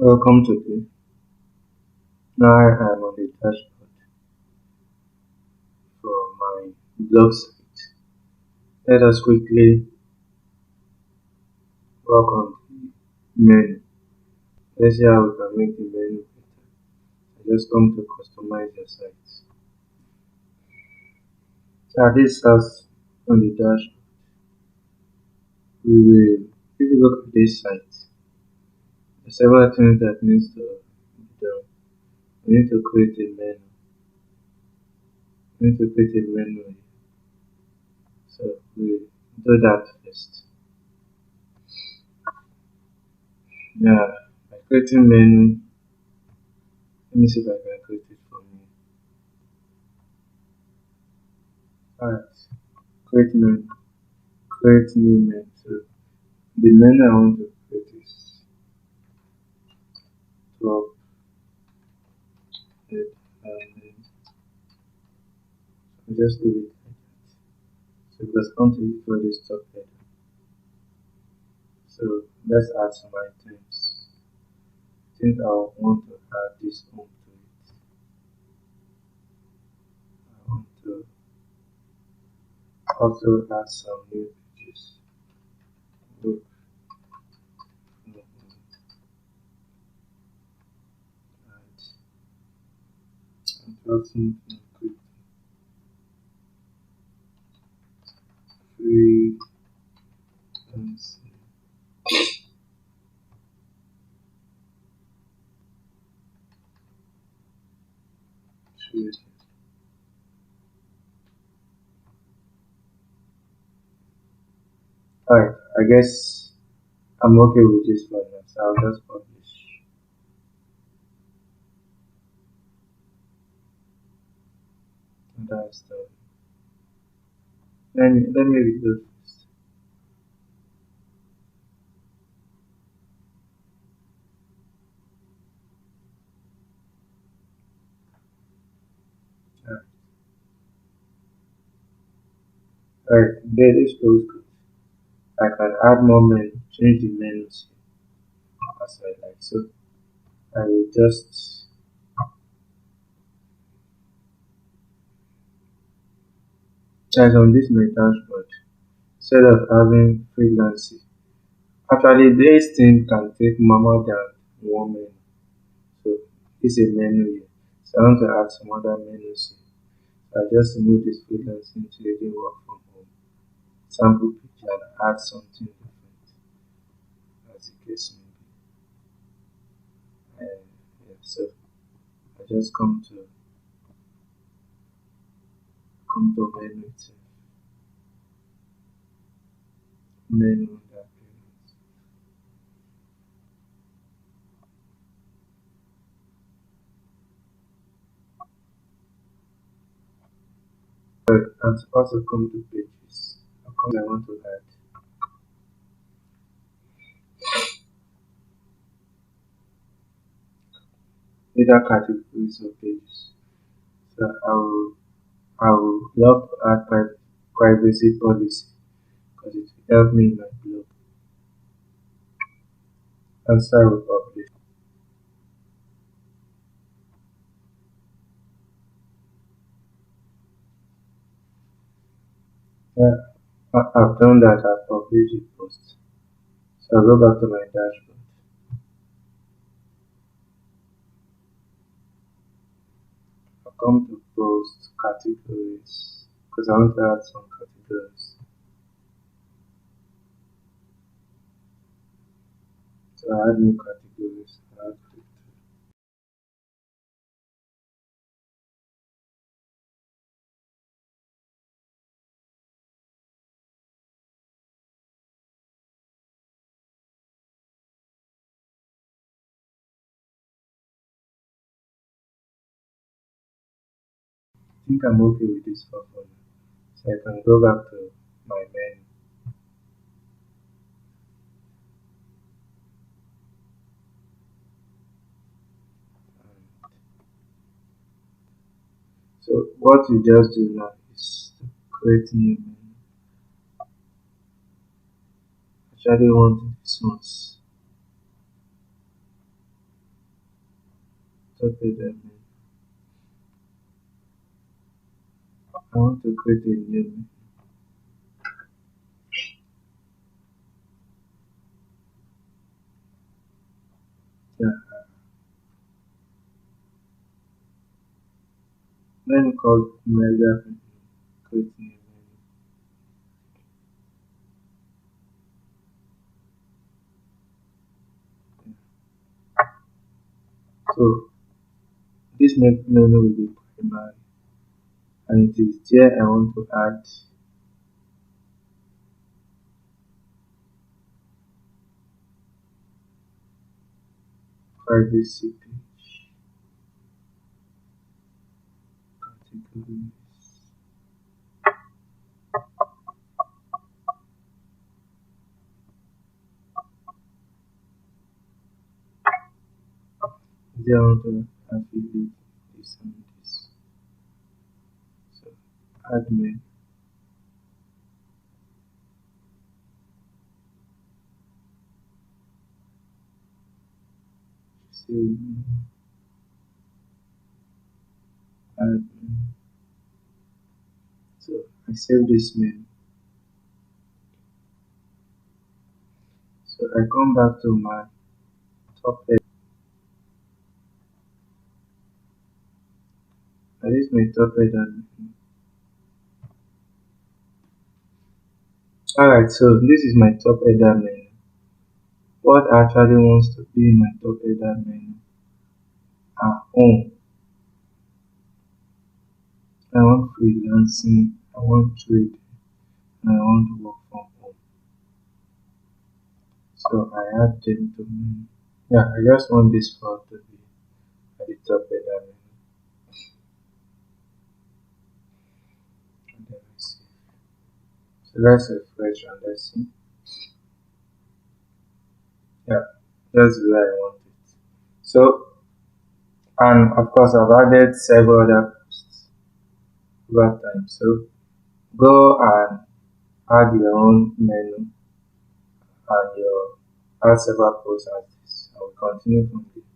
Welcome today. Now I am on the dashboard for my blog site. Let us quickly work on the menu. Let's see how we can make the menu better. I just come to customize your site. So this us on the dashboard. If you look at this site, there are several things that needs to be done. We need to create a menu. We need to create a menu here. So we do that first. Yeah, by creating menu, let me see if I can create it for me. Alright, create menu, create new menu. So the menu I want to create is top head and then I just leave it like that. So because I want to use for this top head. So let's add some items. I think I want to add this home to it. I want to also add some new pages. Look, and something quick. Free and trade. Alright, I guess I'm okay with this for now, so I'll just publish. And that's done. Let me reload first. Alright, there this looks good. I can add more menu, change the menus as I like. So I will just as on this my dashboard. Instead of having freelancing. Actually this thing can take more than one menu. So this is a menu here. So I want to add some other menus here. So I just remove this freelancing trading work from home. Sample picture and add something different as the case may be. Yeah, so I just come to menu itself. Menu that appearance. But I'm supposed to come to pages. How come I want to add either categories or pages? So I would love to add privacy policy because it will help me in my blog. And so I will publish. Yeah, I've done that. I've published the post. So I'll go back to my dashboard. I'll come to post categories because I want to add some categories. So I add new categories. I add crypto. I think I'm okay with this for now. So I can go back to my menu. So what you just do now is to create new menu. Actually want this ones. top header menu. I want to create a new menu. Yeah, let me call media menu. Create new menu. So this menu will be primary, and it is there I want to add privacy page, categories. There I want to affiliate this and this. So admin, save, admin. So I save this menu. So I come back to my top head. And this is my top header menu. Alright, so this is my top header menu. What actually wants to be in my top header menu are home. I want freelancing, I want trade, and I want work from home. So I add them to menu. Yeah, I just want this file to be at the top header menu. And then I save. So let's refresh and let's see. Yeah, that's where I want it. So, and of course I've added several other posts over time. So go and add your own menu and your add several posts as this. I will continue from here.